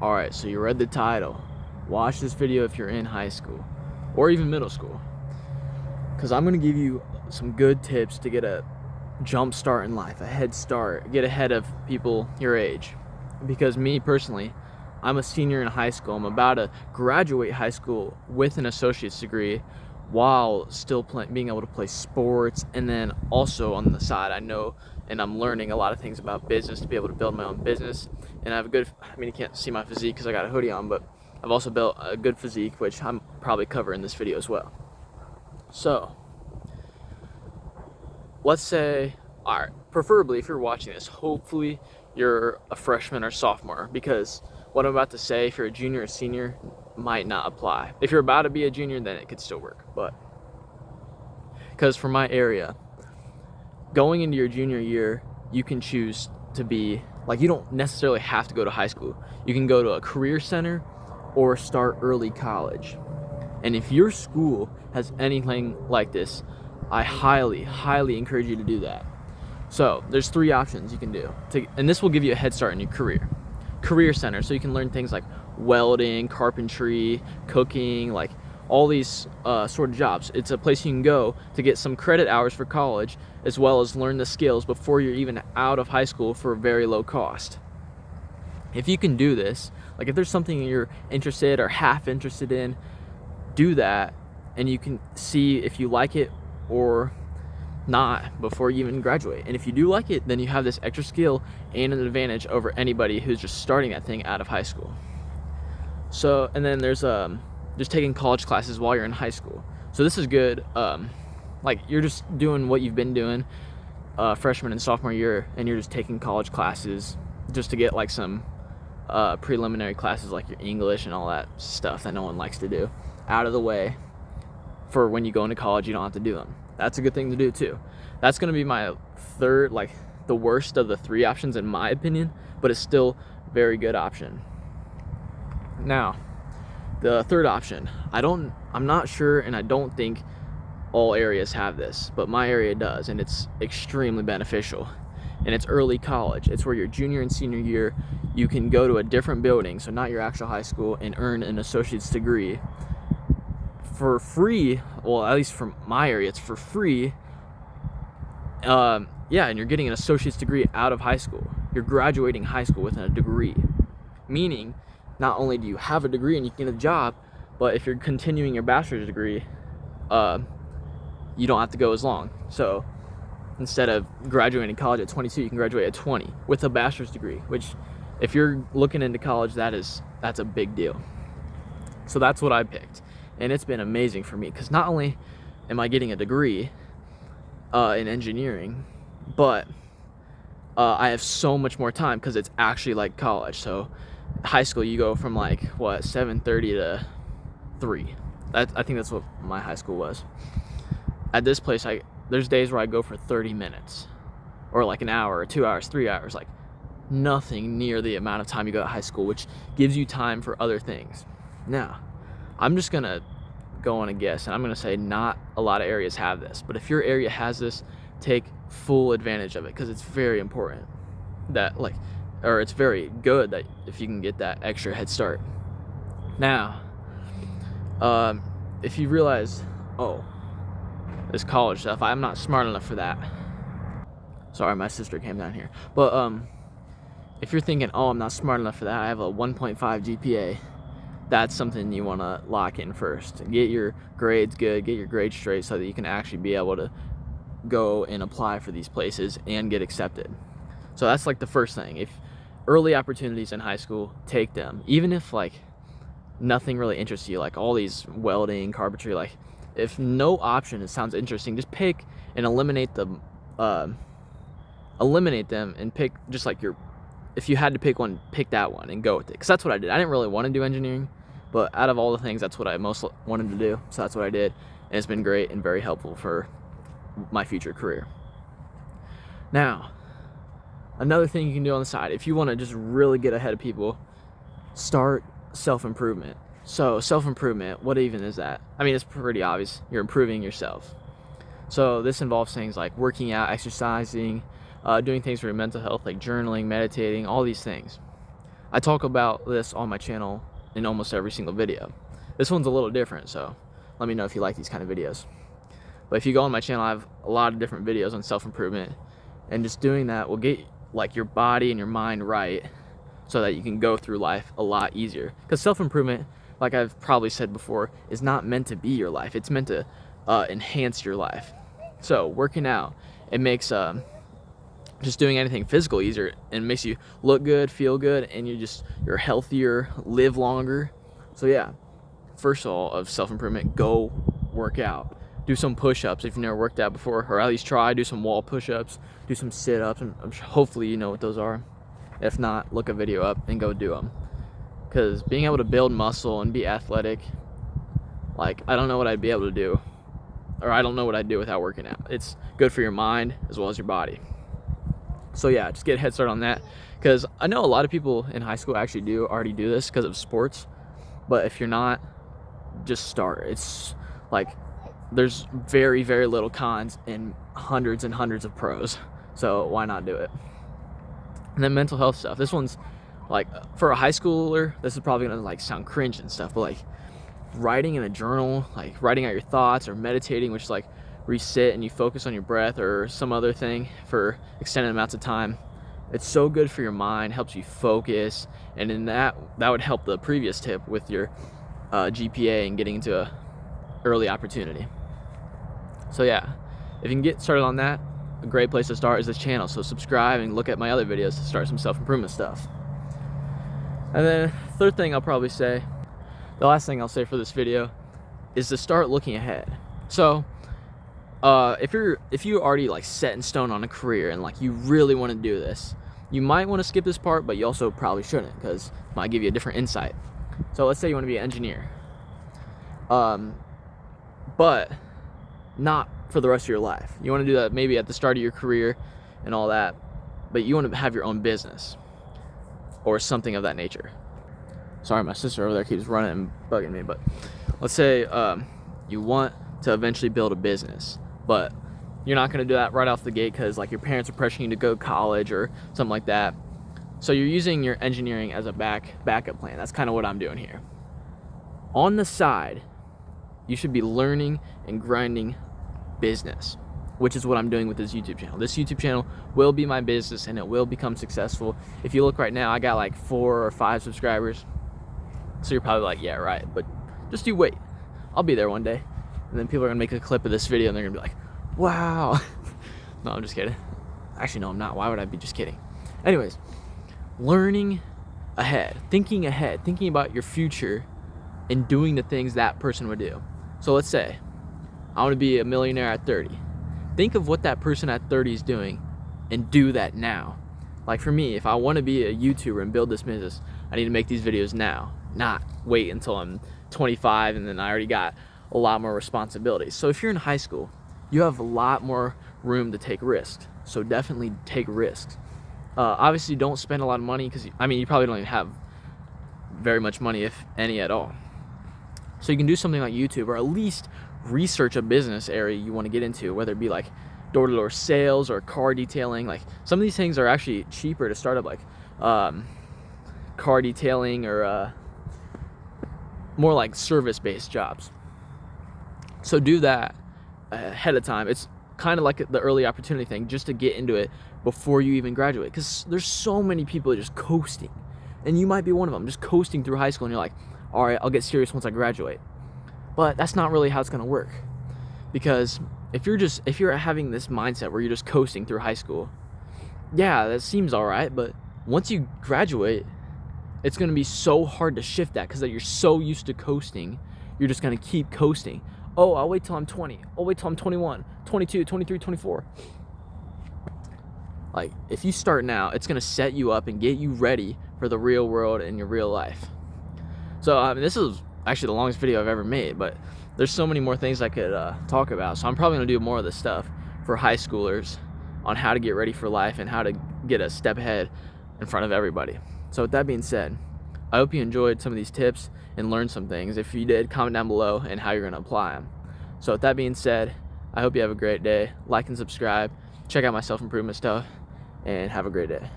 Alright, so you read the title. Watch this video if you're in high school or even middle school, because I'm going to give you some good tips to get a jump start in life, a head start, get ahead of people your age. Because me personally, I'm a senior in high school. I'm about to graduate high school with an associate's degree while still being able to play sports, and then also on the side I know and I'm learning a lot of things about business to be able to build my own business. And I have a good, you can't see my physique because I got a hoodie on, but I've also built a good physique, which I'm probably covering in this video as well. So let's say, alright, preferably if you're watching this, hopefully you're a freshman or sophomore, because what I'm about to say, if you're a junior or senior, might not apply. If you're about to be a junior, then it could still work. But because for my area, going into your junior year, you can choose to be, like, you don't necessarily have to go to high school. You can go to a career center or start early college. And if your school has anything like this, I highly, highly encourage you to do that. So there's 3 options you can do, and this will give you a head start in your career. Career center, so you can learn things like welding, carpentry, cooking, like all these sort of jobs. It's a place you can go to get some credit hours for college, as well as learn the skills before you're even out of high school for a very low cost. If you can do this, like if there's something you're interested or half interested in, do that, and you can see if you like it or not before you even graduate. And if you do like it, then you have this extra skill and an advantage over anybody who's just starting that thing out of high school. So, and then there's just taking college classes while you're in high school. So this is good. Like you're just doing what you've been doing freshman and sophomore year, and you're just taking college classes just to get like some preliminary classes like your English and all that stuff that no one likes to do out of the way, for when you go into college you don't have to do them. That's a good thing to do too. That's going to be my third, like the worst of the 3 options in my opinion, but it's still a very good option. Now, the third option, I'm not sure, and I don't think all areas have this, but my area does, and it's extremely beneficial. And it's early college. It's where your junior and senior year, you can go to a different building, so not your actual high school, and earn an associate's degree for free. Well, at least from my area, it's for free. And you're getting an associate's degree out of high school. You're graduating high school with a degree, meaning not only do you have a degree and you can get a job, but if you're continuing your bachelor's degree, you don't have to go as long. So instead of graduating college at 22, you can graduate at 20 with a bachelor's degree, which if you're looking into college, that's a big deal. So that's what I picked. And it's been amazing for me, because not only am I getting a degree in engineering, but I have so much more time because it's actually like college. So high school, you go from like 7:30 to 3. I think that's what my high school was. At this place, there's days where I go for 30 minutes, or like an hour, or 2 hours, 3 hours, like nothing near the amount of time you go to high school, which gives you time for other things. Now, I'm just gonna go on a guess, and I'm gonna say not a lot of areas have this, but if your area has this, take full advantage of it, because it's very important that it's very good that if you can get that extra head start. Now, if you realize, this college stuff, I'm not smart enough for that. Sorry, my sister came down here. But if you're thinking, I'm not smart enough for that, I have a 1.5 GPA, that's something you want to lock in first. Get your grades good, get your grades straight, so that you can actually be able to go and apply for these places and get accepted. So that's like the first thing. If early opportunities in high school, take them. Even if like nothing really interests you, like all these welding, carpentry, like if no option sounds interesting, just pick and eliminate them and pick just like if you had to pick one, pick that one and go with it. Because that's what I did. I didn't really want to do engineering, but out of all the things, that's what I most wanted to do. So that's what I did. And it's been great and very helpful for my future career. Now, another thing you can do on the side, if you want to just really get ahead of people, start self-improvement. So self-improvement, what even is that? I mean, it's pretty obvious. You're improving yourself. So this involves things like working out, exercising, doing things for your mental health, like journaling, meditating, all these things. I talk about this on my channel in almost every single video. This one's a little different, so let me know if you like these kind of videos. But if you go on my channel, I have a lot of different videos on self-improvement, and just doing that will get like your body and your mind right so that you can go through life a lot easier. Because self-improvement, like I've probably said before, is not meant to be your life. It's meant to enhance your life. So working out, it makes just doing anything physical easier, and makes you look good, feel good, and you're healthier, live longer. So yeah, first of all, of self-improvement, go work out. Do some push-ups if you've never worked out before, or at least try. Do some wall push-ups, do some sit-ups, and hopefully you know what those are. If not, look a video up and go do them. Because being able to build muscle and be athletic, like, I don't know what I'd be able to do, or I don't know what I'd do without working out. It's good for your mind as well as your body. So yeah, just get a head start on that, because I know a lot of people in high school actually already do this because of sports. But if you're not, just start. It's like, there's very, very little cons and hundreds of pros. So why not do it? And then mental health stuff. This one's like, for a high schooler, this is probably gonna like sound cringe and stuff, but like writing in a journal, like writing out your thoughts, or meditating, which is like where you sit and you focus on your breath or some other thing for extended amounts of time. It's so good for your mind, helps you focus, and in that would help the previous tip with your GPA and getting into a early opportunity. So yeah, if you can get started on that, a great place to start is this channel. So subscribe and look at my other videos to start some self-improvement stuff. And then third thing I'll probably say, the last thing I'll say for this video, is to start looking ahead. So if you already like set in stone on a career and like you really want to do this, you might want to skip this part, but you also probably shouldn't, because it might give you a different insight. So let's say you want to be an engineer, but not for the rest of your life. You want to do that maybe at the start of your career and all that, but you want to have your own business or something of that nature. Sorry, my sister over there keeps running and bugging me, but let's say you want to eventually build a business, but you're not going to do that right off the gate because like your parents are pressuring you to go to college or something like that. So you're using your engineering as a backup plan. That's kind of what I'm doing here. On the side, you should be learning and grinding business, which is what I'm doing with this YouTube channel. This YouTube channel will be my business, and it will become successful. If you look right now, I got like 4 or 5 subscribers. So you're probably like, yeah, right. But just you wait. I'll be there one day. And then people are going to make a clip of this video and they're going to be like, wow. No, I'm just kidding. Actually, no, I'm not. Why would I be just kidding? Anyways, learning ahead, thinking about your future and doing the things that person would do. So let's say I want to be a millionaire at 30. Think of what that person at 30 is doing and do that now. Like for me, if I want to be a YouTuber and build this business, I need to make these videos now, not wait until I'm 25 and then I already got a lot more responsibilities. So if you're in high school, you have a lot more room to take risks. So definitely take risks. Obviously, don't spend a lot of money, because you probably don't even have very much money, if any at all. So you can do something like YouTube, or at least research a business area you want to get into, whether it be like door-to-door sales or car detailing. Like some of these things are actually cheaper to start up, like car detailing or more like service-based jobs. So do that ahead of time. It's kind of like the early opportunity thing, just to get into it before you even graduate, because there's so many people just coasting, and you might be one of them, just coasting through high school, and you're like, all right, I'll get serious once I graduate. But that's not really how it's going to work, because if you're having this mindset where you're just coasting through high school, yeah, that seems all right, but once you graduate, it's going to be so hard to shift that, because you're so used to coasting. You're just going to keep coasting. Oh, I'll wait till I'm 20. I'll wait till I'm 21, 22, 23, 24. Like, if you start now, it's going to set you up and get you ready for the real world and your real life. So, this is actually the longest video I've ever made, but there's so many more things I could talk about. So I'm probably going to do more of this stuff for high schoolers on how to get ready for life and how to get a step ahead in front of everybody. So with that being said, I hope you enjoyed some of these tips and learned some things. If you did, comment down below and how you're going to apply them. So with that being said, I hope you have a great day. Like and subscribe. Check out my self-improvement stuff, and have a great day.